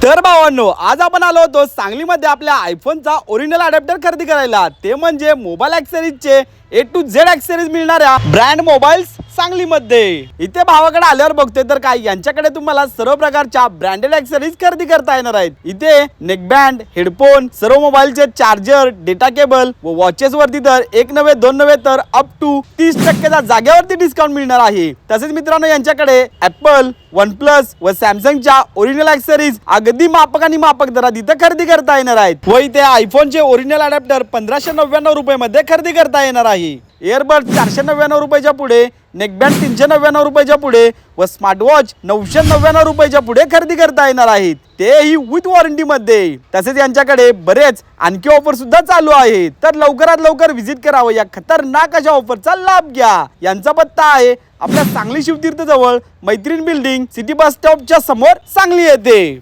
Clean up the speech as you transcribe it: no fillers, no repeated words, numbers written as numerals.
तर भावांनो, आज आपण आलो होतो सांगलीमध्ये आपल्या आयफोनचा ओरिजिनल अडॅप्टर खरेदी करायला। ते म्हणजे मोबाईल ॲक्सेसरीजचे A to Z ॲक्सेसरीज मिळणाऱ्या ब्रँड मोबाईल्स सांगलीमध्ये। इथे भावाकडे आल्यावर बघतोय तर काय यांच्याकडे तुम्हाला सर्व प्रकारच्या ब्रँडेड ॲक्सेसरीज खरेदी करता येणार आहेत। इथे नेकबँड, हेडफोन, सर्व मोबाईलचे चार्जर, डेटा केबल व वॉचेस वरती तर एक नव्हे दोन नव्हे तर अप टू 30% जागेवरती डिस्काउंट मिळणार आहे। तसेच मित्रांनो, यांच्याकडे ॲपल, OnePlus व सॅमसंगच्या ओरिजिनल ॲक्सेसरीज अगदी माफक आणि माफक दरात इथे खरेदी करता येणार आहेत। व इथे आयफोनचे ओरिजिनल अडॅप्टर 1599 रुपये मध्ये खरेदी करता येणार आहे। एअरबड 499 रुपयाच्या पुढे, नेकबँड 399 रुपयाच्या पुढे व स्मार्टवॉच 999 रुपयाच्या पुढे खरेदी करता येणार आहेत, तेही विथ वॉरंटी मध्ये। तसेच यांच्याकडे बरेच आणखी ऑफर सुद्धा चालू आहेत, तर लवकरात लवकर व्हिजिट करावं या खतरनाक अशा ऑफरचा लाभ घ्या। यांचा पत्ता आहे आपल्या सांगली शिवतीर्थ जवळ मैत्रीण बिल्डिंग, सिटी बस स्टॉपच्या समोर सांगली येथे।